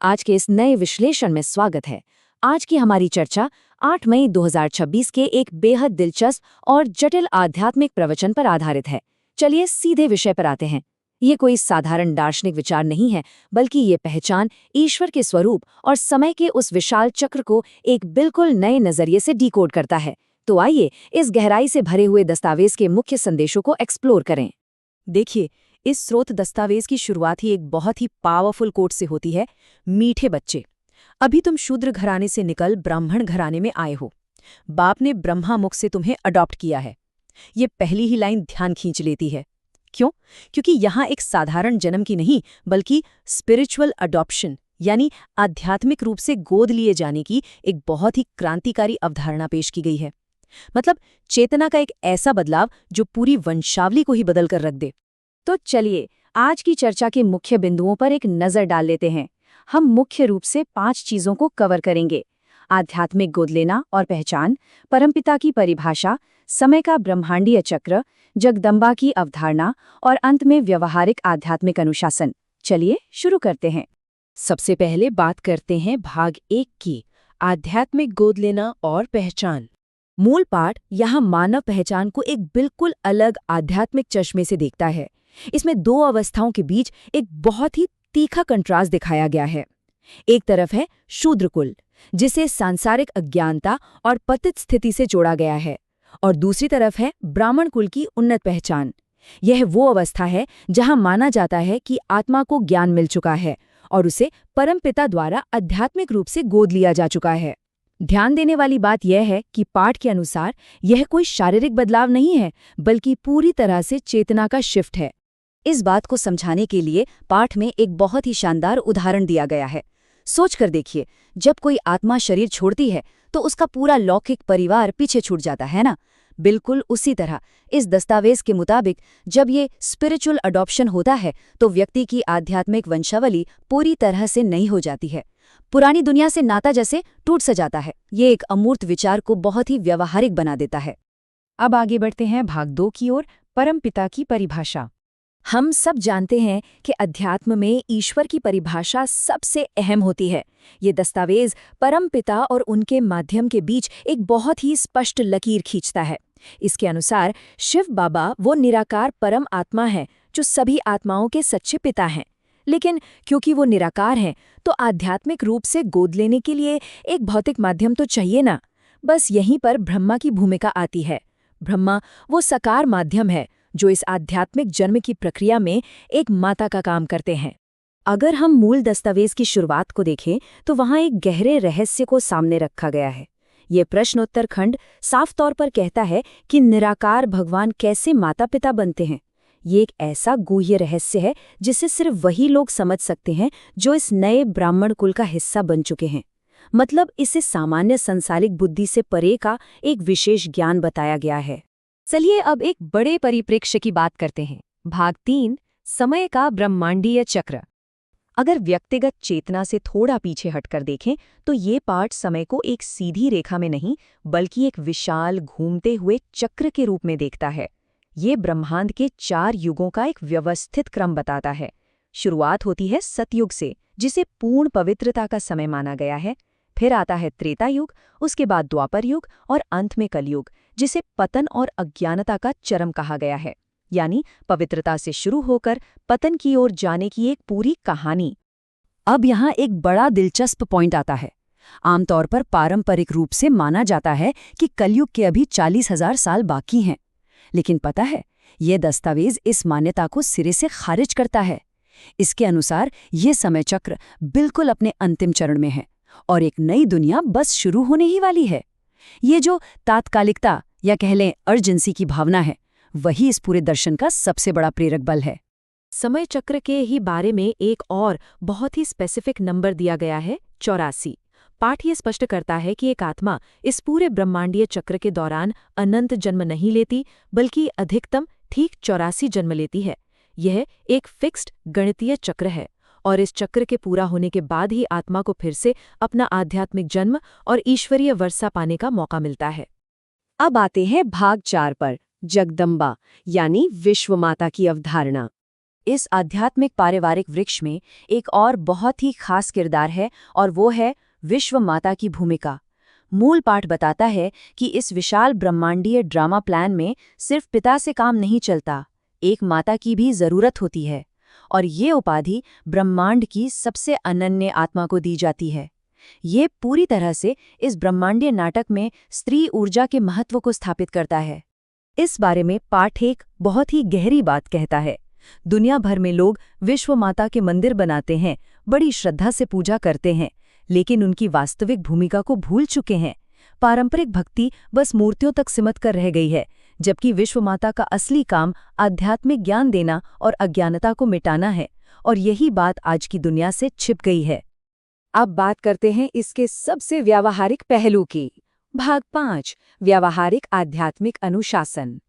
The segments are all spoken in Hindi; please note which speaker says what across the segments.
Speaker 1: आज के इस नए विश्लेषण में स्वागत है। आज की हमारी चर्चा 8 मई 2026 के एक बेहद दिलचस्प और जटिल आध्यात्मिक प्रवचन पर आधारित है। चलिए सीधे विषय पर आते हैं। ये कोई साधारण दार्शनिक विचार नहीं है, बल्कि ये पहचान ईश्वर के स्वरूप और समय के उस विशाल चक्र को एक बिल्कुल नए नजरिए से डिकोड करता है। तो आइए इस गहराई से भरे हुए दस्तावेज के मुख्य संदेशों को एक्सप्लोर करें। देखिए, इस स्रोत दस्तावेज की शुरुआत ही एक बहुत ही पावरफुल कोट से होती है। मीठे बच्चे, अभी तुम शूद्र घराने से निकल ब्राह्मण घराने में आए हो। बाप ने ब्रह्मा मुख से तुम्हें अडॉप्ट किया है। ये पहली ही लाइन ध्यान खींच लेती है। क्यों? क्योंकि यहाँ एक साधारण जन्म की नहीं, बल्कि स्पिरिचुअल अडॉप्शन यानी आध्यात्मिक रूप से गोद लिए जाने की एक बहुत ही क्रांतिकारी अवधारणा पेश की गई है। मतलब चेतना का एक ऐसा बदलाव जो पूरी वंशावली को ही बदल कर रख दे। तो चलिए आज की चर्चा के मुख्य बिंदुओं पर एक नजर डाल लेते हैं। हम मुख्य रूप से 5 चीजों को कवर करेंगे: आध्यात्मिक गोद लेना और पहचान, परमपिता की परिभाषा, समय का ब्रह्मांडीय चक्र, जगदम्बा की अवधारणा और अंत में व्यवहारिक आध्यात्मिक अनुशासन। चलिए शुरू करते हैं। सबसे पहले बात करते हैं भाग 1 की, आध्यात्मिक गोद लेना और पहचान। मूल पाठ यहाँ मानव पहचान को एक बिल्कुल अलग आध्यात्मिक चश्मे से देखता है। इसमें 2 अवस्थाओं के बीच एक बहुत ही तीखा कंट्रास्ट दिखाया गया है। एक तरफ है शूद्र कुल, जिसे सांसारिक अज्ञानता और पतित स्थिति से जोड़ा गया है, और दूसरी तरफ है ब्राह्मण कुल की उन्नत पहचान। यह वो अवस्था है जहां माना जाता है कि आत्मा को ज्ञान मिल चुका है और उसे परमपिता द्वारा आध्यात्मिक रूप से गोद लिया जा चुका है। ध्यान देने वाली बात यह है कि पाठ के अनुसार यह कोई शारीरिक बदलाव नहीं है, बल्कि पूरी तरह से चेतना का शिफ्ट है। इस बात को समझाने के लिए पाठ में एक बहुत ही शानदार उदाहरण दिया गया है। सोच कर देखिए, जब कोई आत्मा शरीर छोड़ती है तो उसका पूरा लौकिक परिवार पीछे छूट जाता है ना। बिल्कुल उसी तरह इस दस्तावेज के मुताबिक जब ये स्पिरिचुअल अडॉप्शन होता है तो व्यक्ति की आध्यात्मिक वंशावली पूरी तरह से नई हो जाती है। पुरानी दुनिया से नाता जैसे टूट सा जाता है। ये एक अमूर्त विचार को बहुत ही व्यावहारिक बना देता है। अब आगे बढ़ते हैं भाग 2 की ओर, परमपिता की परिभाषा। हम सब जानते हैं कि अध्यात्म में ईश्वर की परिभाषा सबसे अहम होती है। ये दस्तावेज परमपिता और उनके माध्यम के बीच एक बहुत ही स्पष्ट लकीर खींचता है। इसके अनुसार शिव बाबा वो निराकार परम आत्मा है जो सभी आत्माओं के सच्चे पिता हैं। लेकिन क्योंकि वो निराकार हैं, तो आध्यात्मिक रूप से गोद लेने के लिए एक भौतिक माध्यम तो चाहिए ना। बस यहीं पर ब्रह्मा की भूमिका आती है। ब्रह्मा वो साकार माध्यम है जो इस आध्यात्मिक जन्म की प्रक्रिया में एक माता का काम करते हैं। अगर हम मूल दस्तावेज की शुरुआत को देखें तो वहाँ एक गहरे रहस्य को सामने रखा गया है। ये प्रश्नोत्तर खंड साफ तौर पर कहता है कि निराकार भगवान कैसे माता पिता बनते हैं। ये एक ऐसा गूह्य रहस्य है जिसे सिर्फ वही लोग समझ सकते हैं जो इस नए ब्राह्मण कुल का हिस्सा बन चुके हैं। मतलब इसे सामान्य संसारिक बुद्धि से परे का एक विशेष ज्ञान बताया गया है। चलिए अब एक बड़े परिप्रेक्ष्य की बात करते हैं। भाग 3, समय का ब्रह्मांडीय चक्र। अगर व्यक्तिगत चेतना से थोड़ा पीछे हटकर देखें तो ये पाठ समय को एक सीधी रेखा में नहीं, बल्कि एक विशाल घूमते हुए चक्र के रूप में देखता है। ये ब्रह्मांड के 4 युगों का एक व्यवस्थित क्रम बताता है। शुरुआत होती है सतयुग से, जिसे पूर्ण पवित्रता का समय माना गया है। फिर आता है त्रेता युग, उसके बाद द्वापर युग और अंत में कलयुग, जिसे पतन और अज्ञानता का चरम कहा गया है। यानी पवित्रता से शुरू होकर पतन की ओर जाने की एक पूरी कहानी। अब यहाँ एक बड़ा दिलचस्प पॉइंट आता है। आमतौर पर पारंपरिक रूप से माना जाता है कि कलयुग के अभी 40,000 साल बाकी हैं। लेकिन पता है, ये दस्तावेज इस मान्यता को सिरे से खारिज करता है। इसके अनुसार ये समय चक्र बिल्कुल अपने अंतिम चरण में है और एक नई दुनिया बस शुरू होने ही वाली है। ये जो तात्कालिकता या कह लें अर्जेंसी की भावना है, वही इस पूरे दर्शन का सबसे बड़ा प्रेरक बल है। समय चक्र के ही बारे में एक और बहुत ही स्पेसिफिक नंबर दिया गया है, 84। पाठ ये स्पष्ट करता है कि एक आत्मा इस पूरे ब्रह्मांडीय चक्र के दौरान अनंत जन्म नहीं लेती, बल्कि अधिकतम ठीक 84 जन्म लेती है। यह एक फिक्स्ड गणितीय चक्र है और इस चक्र के पूरा होने के बाद ही आत्मा को फिर से अपना आध्यात्मिक जन्म और ईश्वरीय वर्षा पाने का मौका मिलता है। अब आते हैं भाग 4 पर, जगदम्बा यानी विश्वमाता की अवधारणा। इस आध्यात्मिक पारिवारिक वृक्ष में एक और बहुत ही खास किरदार है और वो है विश्व माता की भूमिका। मूल पाठ बताता है कि इस विशाल ब्रह्मांडीय ड्रामा प्लान में सिर्फ पिता से काम नहीं चलता, एक माता की भी जरूरत होती है और ये उपाधि ब्रह्मांड की सबसे अनन्य आत्मा को दी जाती है। ये पूरी तरह से इस ब्रह्मांडीय नाटक में स्त्री ऊर्जा के महत्व को स्थापित करता है। इस बारे में पाठ एक बहुत ही गहरी बात कहता है। दुनिया भर में लोग विश्व माता के मंदिर बनाते हैं, बड़ी श्रद्धा से पूजा करते हैं, लेकिन उनकी वास्तविक भूमिका को भूल चुके हैं। पारंपरिक भक्ति बस मूर्तियों तक सीमित कर रह गई है, जबकि विश्व माता का असली काम आध्यात्मिक ज्ञान देना और अज्ञानता को मिटाना है, और यही बात आज की दुनिया से छिप गई है। अब बात करते हैं इसके सबसे व्यावहारिक पहलू की। भाग 5, व्यावहारिक आध्यात्मिक अनुशासन।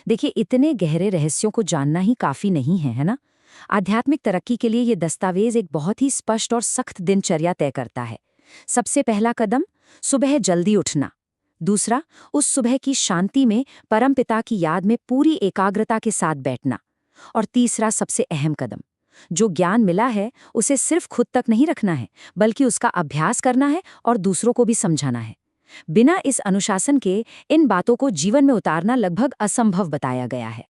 Speaker 1: देखिए, इतने गहरे रहस्यों को जानना ही काफी नहीं है ना? आध्यात्मिक तरक्की के लिए ये दस्तावेज एक बहुत ही स्पष्ट और सख्त दिनचर्या तय करता है। सबसे पहला कदम, सुबह जल्दी उठना। दूसरा, उस सुबह की शांति में परमपिता की याद में पूरी एकाग्रता के साथ बैठना। और तीसरा, सबसे अहम कदम, जो ज्ञान मिला है उसे सिर्फ खुद तक नहीं रखना है, बल्कि उसका अभ्यास करना है और दूसरों को भी समझाना है। बिना इस अनुशासन के इन बातों को जीवन में उतारना लगभग असंभव बताया गया है।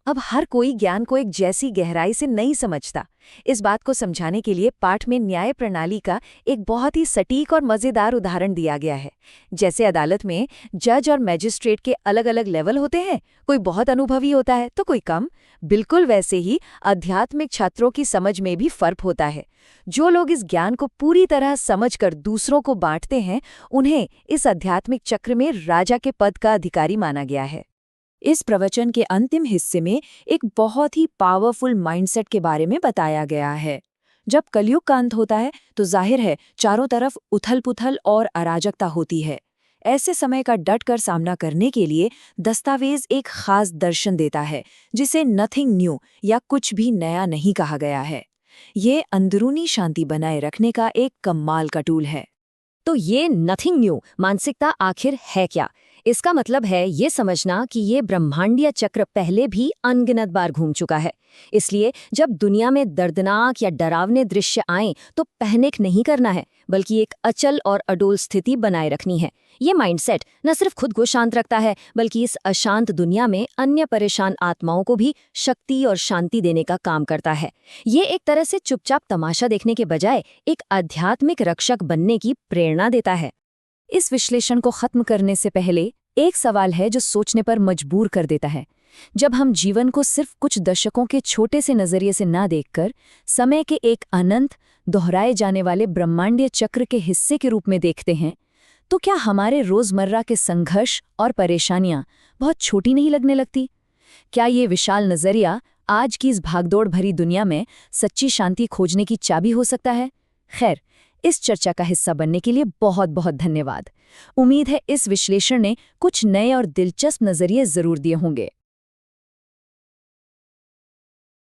Speaker 1: अब हर कोई ज्ञान को एक जैसी गहराई से नहीं समझता। इस बात को समझाने के लिए पाठ में न्याय प्रणाली का एक बहुत ही सटीक और मज़ेदार उदाहरण दिया गया है। जैसे अदालत में जज और मैजिस्ट्रेट के अलग अलग लेवल होते हैं, कोई बहुत अनुभवी होता है तो कोई कम। बिल्कुल वैसे ही आध्यात्मिक छात्रों की समझ में भी फर्क होता है। जो लोग इस ज्ञान को पूरी तरह समझकर दूसरों को बांटते हैं, उन्हें इस आध्यात्मिक चक्र में राजा के पद का अधिकारी माना गया है। इस प्रवचन के अंतिम हिस्से में एक बहुत ही पावरफुल माइंडसेट के बारे में बताया गया है। जब कलयुग का अंत होता है तो जाहिर है चारों तरफ उथल-पुथल और अराजकता होती है। ऐसे समय का डटकर सामना करने के लिए दस्तावेज एक खास दर्शन देता है, जिसे नथिंग न्यू या कुछ भी नया नहीं कहा गया है। ये अंदरूनी शांति बनाए रखने का एक कमाल का टूल है। तो ये नथिंग न्यू मानसिकता आखिर है क्या? इसका मतलब है ये समझना कि ये ब्रह्मांडीय चक्र पहले भी अनगिनत बार घूम चुका है। इसलिए जब दुनिया में दर्दनाक या डरावने दृश्य आएं तो पैनिक नहीं करना है, बल्कि एक अचल और अडोल स्थिति बनाए रखनी है। ये माइंडसेट न सिर्फ खुद को शांत रखता है, बल्कि इस अशांत दुनिया में अन्य परेशान आत्माओं को भी शक्ति और शांति देने का काम करता है। ये एक तरह से चुपचाप तमाशा देखने के बजाय एक आध्यात्मिक रक्षक बनने की प्रेरणा देता है। इस विश्लेषण को खत्म करने से पहले एक सवाल है जो सोचने पर मजबूर कर देता है। जब हम जीवन को सिर्फ कुछ दशकों के छोटे से नजरिए से ना देखकर समय के एक अनंत दोहराए जाने वाले ब्रह्मांडीय चक्र के हिस्से के रूप में देखते हैं, तो क्या हमारे रोजमर्रा के संघर्ष और परेशानियां बहुत छोटी नहीं लगने लगती? क्या ये विशाल नजरिया आज की इस भागदौड़ भरी दुनिया में सच्ची शांति खोजने की चाबी हो सकता है? खैर, इस चर्चा का हिस्सा बनने के लिए बहुत बहुत धन्यवाद। उम्मीद है इस विश्लेषण ने कुछ नए और दिलचस्प नजरिए जरूर दिए होंगे।